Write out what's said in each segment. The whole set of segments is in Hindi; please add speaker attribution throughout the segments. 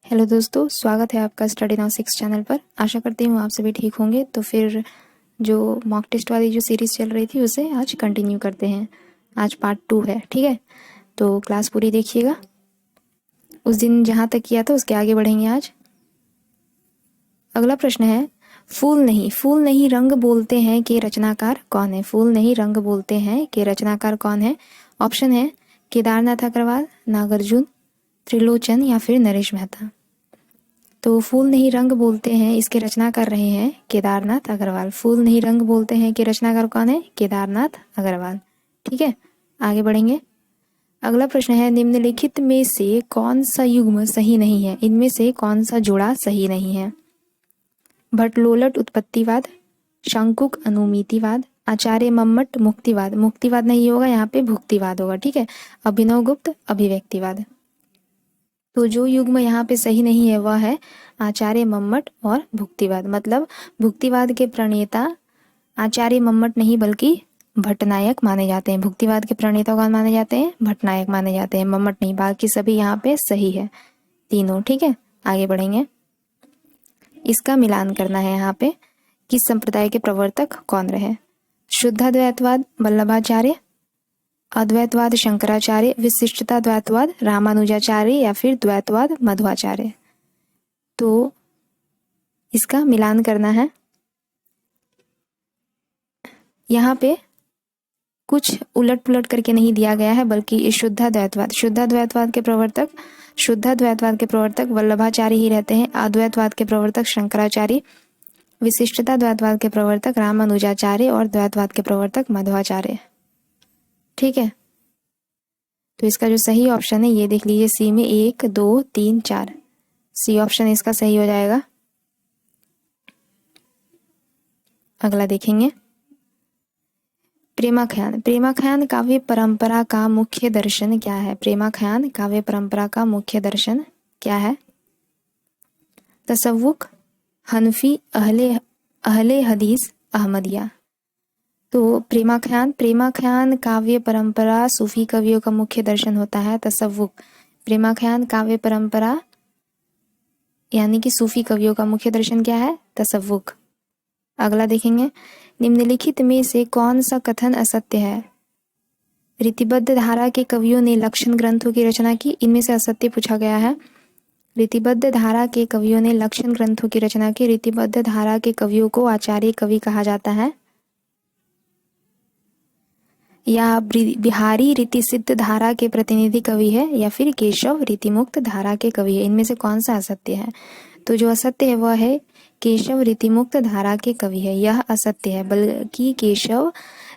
Speaker 1: हेलो दोस्तों, स्वागत है आपका स्टडी नाउ 6 चैनल पर। आशा करती हूँ आप सभी ठीक होंगे। तो फिर जो मॉक टेस्ट वाली जो सीरीज़ चल रही थी उसे आज कंटिन्यू करते हैं। आज पार्ट 2 है, ठीक है। तो क्लास पूरी देखिएगा। उस दिन जहाँ तक किया था उसके आगे बढ़ेंगे आज। अगला प्रश्न है, फूल नहीं रंग बोलते हैं कि रचनाकार कौन है। फूल नहीं रंग बोलते हैं कि रचनाकार कौन है। ऑप्शन है केदारनाथ अग्रवाल, नागार्जुन, त्रिलोचन या फिर नरेश मेहता। तो फूल नहीं रंग बोलते हैं इसके रचना कर रहे हैं केदारनाथ अग्रवाल। फूल नहीं रंग बोलते हैं कि रचनाकार कौन है, केदारनाथ अग्रवाल। ठीक है, आगे बढ़ेंगे। अगला प्रश्न है, निम्नलिखित में से कौन सा युग्म सही नहीं है। इनमें से कौन सा जोड़ा सही नहीं है। भट्टलोलट उत्पत्तिवाद, शंकुक अनुमितिवाद, आचार्य मम्मट मुक्तिवाद। मुक्तिवाद नहीं होगा, यहाँ पे भुक्तिवाद होगा। ठीक है, अभिनव गुप्त अभिव्यक्तिवाद। तो जो युग्म यहाँ पे सही नहीं है वह है आचार्य मम्मट और भुक्तिवाद। मतलब भुक्तिवाद के प्रणेता आचार्य मम्मट नहीं बल्कि भट्टनायक माने जाते हैं। भुक्तिवाद के प्रणेता कौन माने जाते हैं, भट्टनायक माने जाते हैं, मम्मट नहीं। बाकी सभी यहाँ पे सही है, तीनों। ठीक है, आगे बढ़ेंगे। इसका मिलान करना है यहाँ पे, किस संप्रदाय के प्रवर्तक कौन रहे। शुद्धाद्वैतवाद वल्लभाचार्य, अद्वैतवाद शंकराचार्य, विशिष्टता द्वैतवाद रामानुजाचार्य या फिर द्वैतवाद मध्वाचार्य। तो इसका मिलान करना है। यहाँ पे कुछ उलट पुलट करके नहीं दिया गया है, बल्कि शुद्धाद्वैतवाद के प्रवर्तक वल्लभाचार्य ही रहते हैं। अद्वैतवाद के प्रवर्तक शंकराचार्य, विशिष्टता द्वैतवाद के प्रवर्तक रामानुजाचार्य और द्वैतवाद के प्रवर्तक मध्वाचार्य। ठीक है, तो इसका जो सही ऑप्शन है ये देख लीजिए, सी में 1 2 3 4, सी ऑप्शन इसका सही हो जाएगा। अगला देखेंगे, प्रेमाख्यान काव्य परंपरा का मुख्य दर्शन क्या है। प्रेमाख्यान काव्य परंपरा का मुख्य दर्शन क्या है। तसव्वुक, हनफी, अहले हदीस, अहमदिया। तो प्रेमाख्यान काव्य परंपरा सूफी कवियों का मुख्य दर्शन होता है तसव्वुक। प्रेमाख्यान काव्य परंपरा यानी कि सूफी कवियों का मुख्य दर्शन क्या है, तसव्वुक। अगला देखेंगे, निम्नलिखित में से कौन सा कथन असत्य है। रीतिबद्ध धारा के कवियों ने लक्षण ग्रंथों की रचना की। इनमें से असत्य पूछा गया है। रीतिबद्ध धारा के कवियों ने लक्षण ग्रंथों की रचना की। रीतिबद्ध धारा के कवियों को आचार्य कवि कहा जाता है, या बिहारी रीति सिद्ध धारा के प्रतिनिधि कवि है, या फिर केशव रीतिमुक्त धारा के कवि है। इनमें से कौन सा असत्य है। तो जो असत्य है वह है केशव रीतिमुक्त धारा के कवि है। यह असत्य है, बल्कि केशव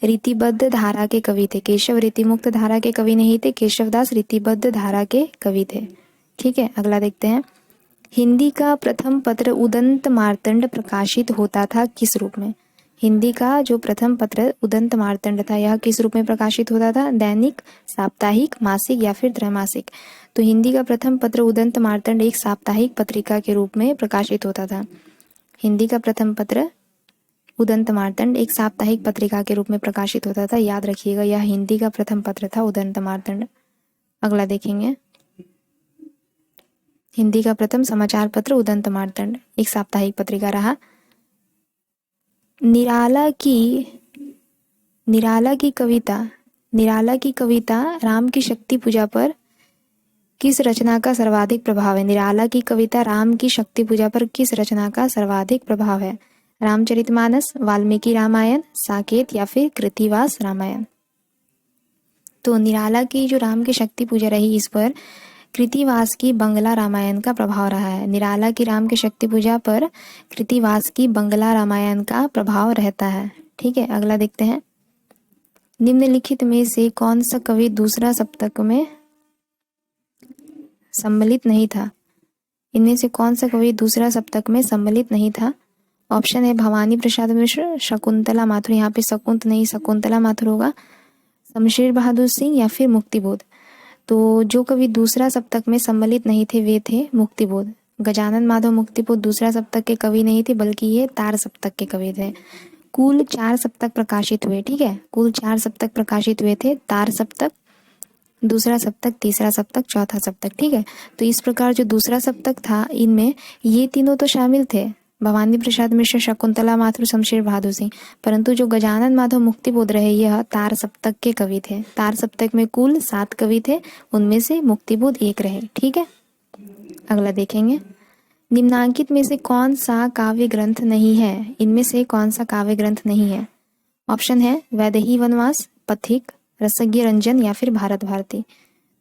Speaker 1: रीतिबद्ध धारा के कवि थे। केशव रीतिमुक्त धारा के कवि नहीं थे, केशवदास रीतिबद्ध धारा के कवि थे। ठीक है, अगला देखते हैं। हिंदी का प्रथम पत्र उदंत मार्तंड प्रकाशित होता था किस रूप में। हिंदी का जो प्रथम पत्र उदंत मार्तंड था, यह किस रूप में प्रकाशित होता था। दैनिक, साप्ताहिक, मासिक या फिर त्रैमासिक। तो हिंदी का प्रथम पत्र उदंत मार्तंड एक साप्ताहिक पत्रिका के रूप में प्रकाशित होता था। हिंदी का प्रथम पत्र उदंत मार्तंड एक साप्ताहिक पत्रिका के रूप में प्रकाशित होता था। याद रखिएगा, यह हिंदी का प्रथम पत्र था, उदंत मार्तंड। अगला देखेंगे, हिंदी का प्रथम समाचार पत्र उदंत मार्तंड एक साप्ताहिक पत्रिका रहा। निराला की कविता राम की शक्ति पूजा पर किस रचना का सर्वाधिक प्रभाव है। निराला की कविता राम की शक्ति पूजा पर किस रचना का सर्वाधिक प्रभाव है। रामचरितमानस, वाल्मीकि रामायण, साकेत या फिर कृतिवास रामायण। तो निराला की जो राम की शक्ति पूजा रही, इस पर कृतिवास की बंगला रामायण का प्रभाव रहा है। निराला की राम की शक्ति पूजा पर कृतिवास की बंगला रामायण का प्रभाव रहता है। ठीक है, अगला देखते हैं। निम्नलिखित में से कौन सा कवि दूसरा सप्तक में सम्मिलित नहीं था। इनमें से कौन सा कवि दूसरा सप्तक में सम्मिलित नहीं था। ऑप्शन है भवानी प्रसाद मिश्र, शकुंतला माथुर, यहाँ पे शकुंत नहीं शकुंतला माथुर होगा, शमशेर बहादुर सिंह या फिर मुक्तिबोध। तो जो कवि दूसरा सप्तक में सम्मिलित नहीं थे वे थे मुक्तिबोध। गजानन माधव मुक्तिबोध दूसरा सप्तक के कवि नहीं थे, बल्कि ये तार सप्तक के कवि थे। कुल 4 सप्तक प्रकाशित हुए। ठीक है, कुल 4 सप्तक प्रकाशित हुए थे। तार सप्तक, दूसरा सप्तक, तीसरा सप्तक, चौथा सप्तक। ठीक है, तो इस प्रकार जो दूसरा सप्तक था इनमें ये तीनों तो शामिल थे, भवानी प्रसाद मिश्र, शकुंतला माथुर, शमशेर बहादुर सिंह, परंतु जो गजानन माधव मुक्तिबोध रहे यह तार सप्तक के कवि थे। तार सप्तक में कुल 7 कवि थे, उनमें से मुक्तिबोध एक रहे। ठीक है, अगला देखेंगे, निम्नांकित में से कौन सा काव्य ग्रंथ नहीं है? इनमें से कौन सा काव्य ग्रंथ नहीं है? ऑप्शन है वैदेही वनवास, पथिक, रसज्ञ रंजन या फिर भारत भारती।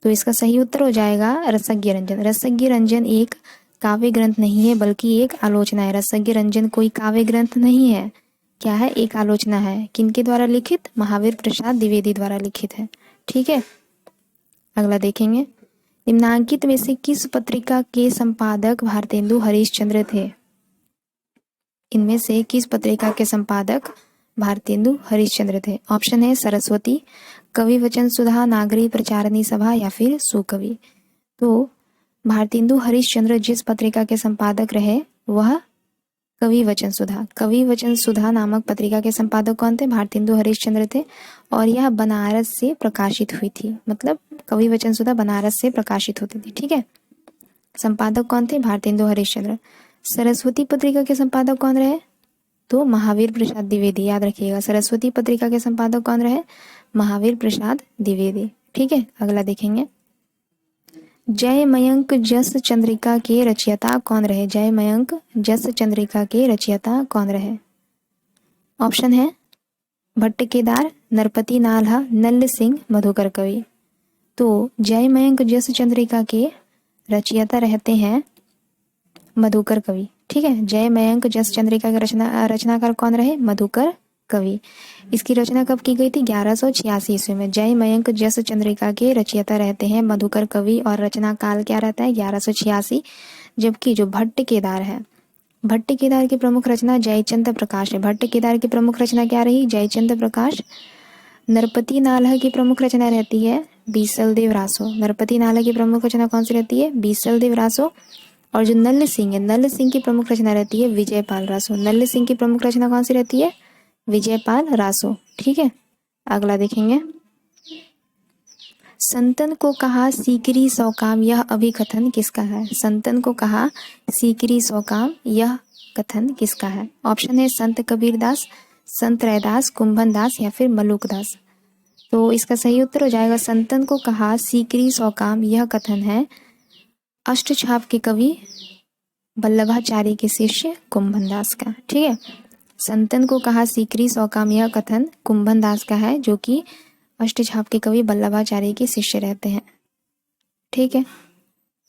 Speaker 1: तो इसका सही उत्तर हो जाएगा रसज्ञ रंजन। रसज्ञ रंजन एक काव्य ग्रंथ नहीं है बल्कि एक आलोचना है। रसज्ञ रंजन कोई काव्य ग्रंथ नहीं है, क्या है? एक आलोचना है। किनके द्वारा लिखित? महावीर प्रसाद द्विवेदी द्वारा लिखित है। ठीक है, अगला देखेंगे, निम्नांकित में से किस पत्रिका के संपादक भारतेंदु हरिश्चंद्र थे? इनमें से किस पत्रिका के संपादक भारतेंदु हरिश्चंद्र थे? ऑप्शन है सरस्वती, कवि वचन सुधा, नागरी प्रचारणी सभा या फिर सुकवि। तो भारतेंदु हरिश्चंद्र जिस पत्रिका के संपादक रहे वह कवि वचन सुधा, कवि वचन सुधा नामक पत्रिका के संपादक कौन थे? भारतेंदु हरिश्चंद्र थे, और यह बनारस से प्रकाशित हुई थी। मतलब कवि वचन सुधा बनारस से प्रकाशित होती थी। ठीक है, संपादक कौन थे? भारतेंदु हरिश्चंद्र। सरस्वती पत्रिका के संपादक कौन रहे? तो महावीर प्रसाद द्विवेदी। याद रखिएगा, सरस्वती पत्रिका के संपादक कौन रहे? महावीर प्रसाद द्विवेदी। ठीक है, अगला देखेंगे, जय मयंक जस चंद्रिका के रचयिता कौन रहे? जय मयंक जस चंद्रिका के रचयिता कौन रहे? ऑप्शन है भट्ट केदार, नरपति नाल्हा, नल्ल सिंह, मधुकर कवि। तो जय मयंक जस चंद्रिका के रचयिता रहते हैं मधुकर कवि। ठीक है, जय मयंक जस चंद्रिका के रचनाकार कौन रहे? मधुकर कवि। इसकी रचना कब की गई थी? 1186 ईस्वी में। जय मयंक जस चंद्रिका के रचयिता रहते हैं मधुकर कवि और रचना काल क्या रहता है? 1186। जबकि जो भट्ट केदार है, भट्ट केदार की प्रमुख रचना जयचंद प्रकाश है। भट्ट केदार की प्रमुख रचना क्या रही? जयचंद प्रकाश। नरपति नाल्हा की प्रमुख रचना रहती है बीसलदेव रासो। नरपति नाल्हा की प्रमुख रचना कौन सी रहती है? बीसलदेव रासो। और जो नल्ल सिंह है, नल्ल सिंह की प्रमुख रचना रहती है विजयपाल रासो। नल्ल सिंह की प्रमुख रचना कौन सी रहती है? विजयपाल रासो। ठीक है, अगला देखेंगे, संतन को कहा सीकरी सौकाम यह अभिकथन किसका है? संतन को कहा सीकरी सौकाम यह कथन किसका है? ऑप्शन है संत कबीरदास, संत रैदास, कुंभन दास या फिर मलुक दास। तो इसका सही उत्तर हो जाएगा संतन को कहा सीकरी सौकाम यह कथन है अष्टछाप के कवि वल्लभाचार्य के शिष्य कुंभन दास का। ठीक है, संतन को कहा सीकरी सौकाम यह कथन कुंभन दास का है, जो कि अष्टछाप के कवि वल्लभाचार्य के शिष्य रहते हैं। ठीक है,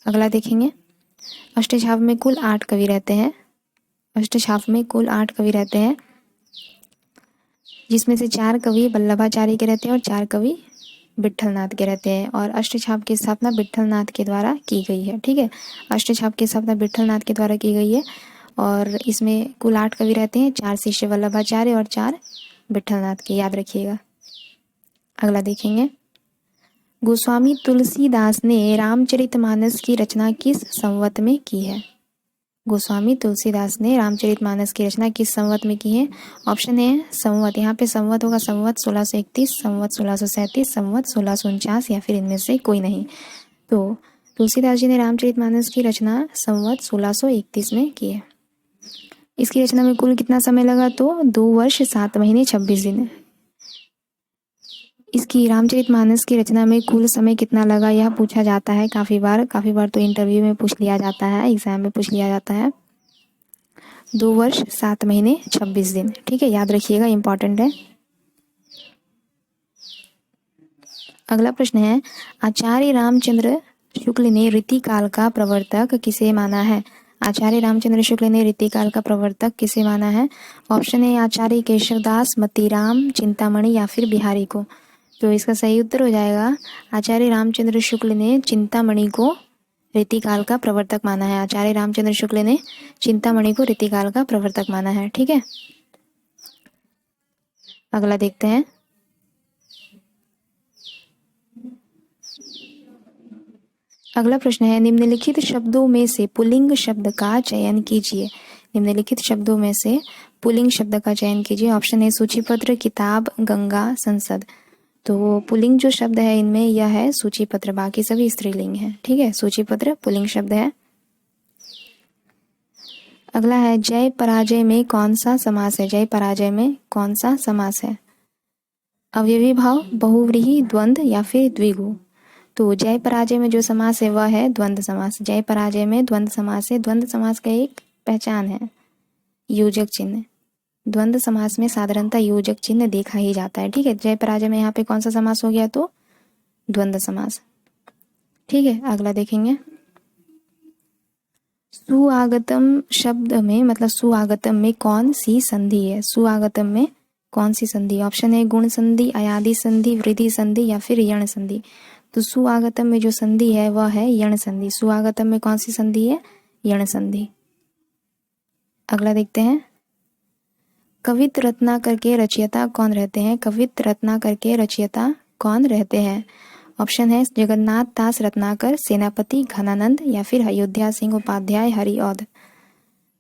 Speaker 1: अगला देखेंगे, अष्टछाप में कुल 8 कवि रहते हैं। अष्टछाप में कुल 8 कवि रहते हैं, जिसमें से 4 कवि वल्लभाचार्य के रहते हैं और 4 कवि विट्ठलनाथ के रहते हैं। और अष्टछाप की स्थापना विट्ठलनाथ के द्वारा की गई है। ठीक है, अष्टछाप की स्थापना विट्ठलनाथ के द्वारा की गई है और इसमें कुल 8 कवि रहते हैं, 4 शिष्य वल्लभाचार्य और 4 विट्ठलनाथ के। याद रखिएगा। अगला देखेंगे, गोस्वामी तुलसीदास ने रामचरितमानस की रचना किस संवत में की है? गोस्वामी तुलसीदास ने रामचरितमानस की रचना किस संवत में की है? ऑप्शन है संवत, यहाँ पे संवत होगा संवत 1631, संवत 1637, संवत 1649 या फिर इनमें से कोई नहीं। तो तुलसीदास जी ने रामचरितमानस की रचना संवत 1631 में की है। इसकी रचना में कुल कितना समय लगा? तो 2 वर्ष 7 महीने 26 दिन। इसकी रामचरितमानस की रचना में कुल समय कितना लगा, यह पूछा जाता है काफ़ी बार तो इंटरव्यू में पूछ लिया जाता है, एग्जाम में पूछ लिया जाता है। 2 वर्ष 7 महीने 26 दिन। ठीक है, याद रखिएगा, इंपॉर्टेंट है। अगला प्रश्न है, आचार्य रामचंद्र शुक्ल ने रीतिकाल का प्रवर्तक किसे माना है? आचार्य रामचंद्र शुक्ल ने रीतिकाल का प्रवर्तक किसे माना है? ऑप्शन है आचार्य केशवदास, मतीराम, चिंतामणि या फिर बिहारी को। तो इसका सही उत्तर हो जाएगा आचार्य रामचंद्र शुक्ल ने चिंतामणि को रीतिकाल का प्रवर्तक माना है। आचार्य रामचंद्र शुक्ल ने चिंतामणि को रीतिकाल का प्रवर्तक माना है। ठीक है, अगला देखते हैं, अगला प्रश्न है, निम्नलिखित शब्दों में से पुल्लिंग शब्द का चयन कीजिए। निम्नलिखित शब्दों में से पुल्लिंग शब्द का चयन कीजिए। ऑप्शन है सूचीपत्र, किताब, गंगा, संसद। तो पुल्लिंग जो शब्द है इनमें यह है सूचीपत्र, बाकी सभी स्त्रीलिंग है। ठीक है, सूचीपत्र पुल्लिंग शब्द है। अगला है जय पराजय में कौन सा समास है? जय पराजय में कौन सा समास है? अवयवी भाव, बहुव्रीहि, द्वंद्व या फिर द्विगु। तो जय पराजय में जो समास है वह है द्वंद्व समास। जय पराजय में द्वंद्व समास है। द्वंद्व समास का एक पहचान है योजक चिन्ह। द्वंद्व समास में साधारणतः योजक चिन्ह देखा ही जाता है। ठीक है, जय पराजय में यहाँ पे कौन सा समास हो गया? तो द्वंद्व समास। ठीक है, अगला देखेंगे। सुआगतम शब्द में मतलब सुआगतम में कौन सी संधि है? सुआगतम में कौन सी संधि? ऑप्शन है गुण संधि, अयादि संधि, वृद्धि संधि या फिर यण संधि। तो सुआगतम में जो संधि है वह है यण संधि। सुआगतम में कौन सी संधि है? यण संधि। अगला देखते हैं। कवित्त रत्नाकर के रचयिता कौन रहते हैं? कवित्त रत्नाकर के रचयिता कौन रहते हैं? ऑप्शन है जगन्नाथ दास रत्नाकर, सेनापति घनानंद या फिर अयोध्या सिंह उपाध्याय हरिऔध।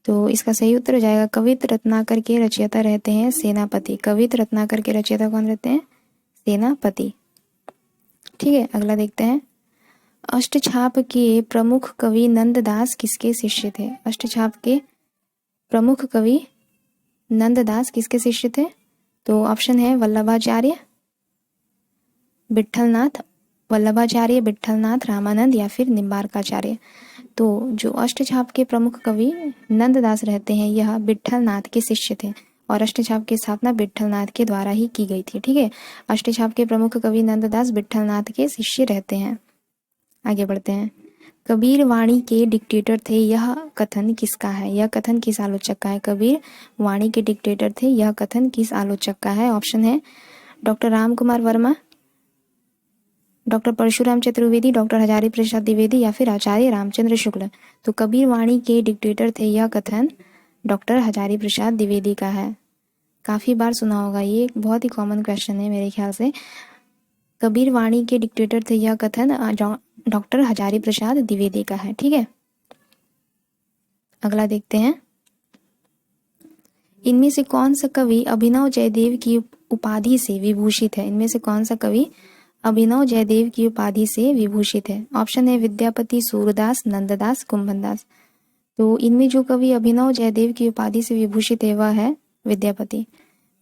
Speaker 1: तो इसका सही उत्तर हो जाएगा कवित्त रत्नाकर के रचयिता रहते हैं सेनापति। कवित्त रत्नाकर के रचयिता कौन रहते हैं? सेनापति। ठीक है, अगला देखते हैं। अष्टछाप के प्रमुख कवि नंददास किसके शिष्य थे? अष्टछाप के प्रमुख कवि नंददास किसके शिष्य थे? तो ऑप्शन है वल्लभाचार्य, विट्ठलनाथ, वल्लभाचार्य, विट्ठलनाथ, रामानंद या फिर निम्बार्काचार्य। तो जो अष्टछाप के प्रमुख कवि नंददास रहते हैं यह विट्ठलनाथ के शिष्य थे और अष्टछाप की स्थापना विट्ठलनाथ के द्वारा ही की गई थी। ठीक है, अष्टछाप के प्रमुख कवि नंददास विट्ठलनाथ के शिष्य रहते हैं। आगे बढ़ते हैं। कबीर वाणी के डिक्टेटर थे, यह कथन किसका है? यह कथन किस आलोचक का है? कबीर वाणी के डिक्टेटर थे, यह कथन किस आलोचक का है? ऑप्शन है doctor Ram Kumar Verma, doctor Parshuram Chaturvedi, doctor Hazari Prasad Dwivedi या फिर आचार्य रामचंद्र शुक्ल। तो कबीर वाणी के डिक्टेटर थे, यह कथन डॉक्टर हजारी प्रसाद द्विवेदी का है। काफ़ी बार सुना होगा, ये बहुत ही कॉमन क्वेश्चन है मेरे ख्याल से। कबीर वाणी के डिक्टेटर थे, यह कथन डॉक्टर हजारी प्रसाद द्विवेदी का है। ठीक है, अगला देखते हैं। इनमें से कौन सा कवि अभिनव जयदेव की उपाधि से विभूषित है? इनमें से कौन सा कवि अभिनव जयदेव की उपाधि से विभूषित है? ऑप्शन है विद्यापति, सूरदास, नंददास, कुंभनदास। तो इनमें जो कवि अभिनव जयदेव की उपाधि से विभूषित है वह है विद्यापति।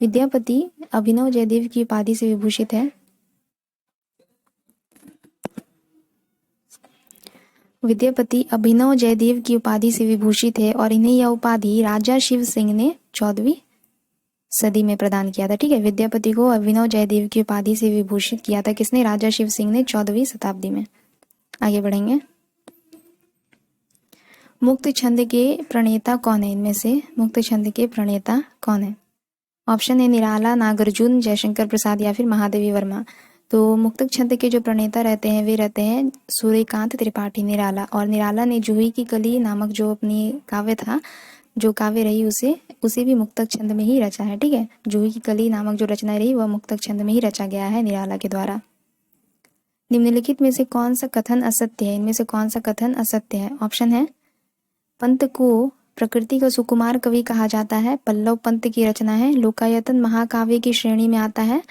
Speaker 1: विद्यापति अभिनव जयदेव की उपाधि से विभूषित है। विद्यापति अभिनव जयदेव की उपाधि से विभूषित है और इन्हें यह उपाधि राजा शिव सिंह ने 14वीं सदी में प्रदान किया था। ठीक है, विद्यापति को अभिनव जयदेव की उपाधि से विभूषित किया था किसने? राजा शिव सिंह ने 14वीं शताब्दी में। आगे बढ़ेंगे। मुक्त छंद के प्रणेता कौन है? इनमें से मुक्त छंद के प्रणेता कौन है? ऑप्शन है निराला, नागार्जुन, जयशंकर प्रसाद या फिर महादेवी वर्मा। तो मुक्त छंद के जो प्रणेता रहते हैं वे रहते हैं सूर्यकांत त्रिपाठी, निराला। और निराला ने जूही की कली नामक जो अपनी काव्य था, जो काव्य रही उसे भी मुक्तक छंद में ही रचा है। ठीक है, जूही की कली नामक जो रचना रही वह मुक्तक छंद में ही रचा गया है निराला के द्वारा। निम्नलिखित में से कौन सा कथन असत्य है? इनमें से कौन सा कथन असत्य है? ऑप्शन है पंत को प्रकृति का सुकुमार कवि कहा जाता है, पल्लव पंत की रचना है, लोकायतन महाकाव्य की श्रेणी में आता है,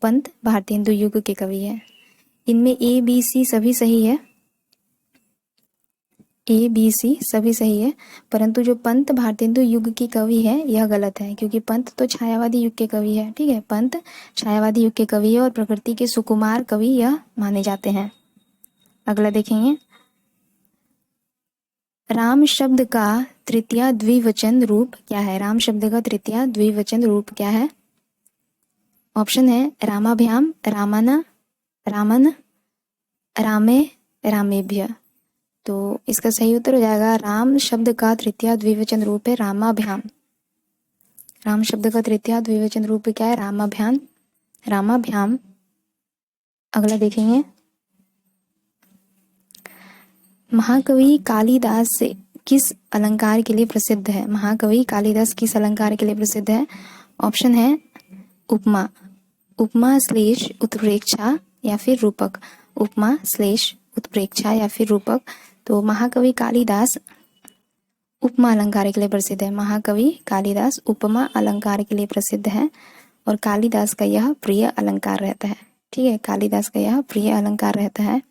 Speaker 1: पंत भारतेंदु युग के कवि है। इनमें ए बी सी सभी सही है, ए बी सी सभी सही है, परंतु जो पंत भारतेंदु युग के कवि है यह गलत है क्योंकि पंत तो छायावादी युग के कवि है। ठीक है, पंत छायावादी युग के कवि है और प्रकृति के सुकुमार कवि यह माने जाते हैं। अगला देखेंगे। राम शब्द का तृतीय द्विवचन रूप क्या है? राम शब्द का तृतीय द्विवचन रूप क्या है? ऑप्शन है रामाभ्याम, रामन, रामन, रामे, रामेभ्य। तो इसका सही उत्तर हो जाएगा राम शब्द का तृतीय द्विवचन रूप है रामाभ्याम। राम शब्द का तृतीय द्विवचन रूप क्या है? रामाभ्याम, रामाभ्याम। अगला देखेंगे। महाकवि कालिदास किस अलंकार के लिए प्रसिद्ध है? महाकवि कालिदास किस अलंकार के लिए प्रसिद्ध है? ऑप्शन है उपमा, उपमा श्लेष उत्प्रेक्षा या फिर रूपक। उपमा श्लेष उत्प्रेक्षा या फिर रूपक। तो महाकवि कालिदास उपमा अलंकार के लिए प्रसिद्ध है। महाकवि कालिदास उपमा अलंकार के लिए प्रसिद्ध है और कालिदास का यह प्रिय अलंकार रहता है। ठीक है, कालिदास का यह प्रिय अलंकार रहता है।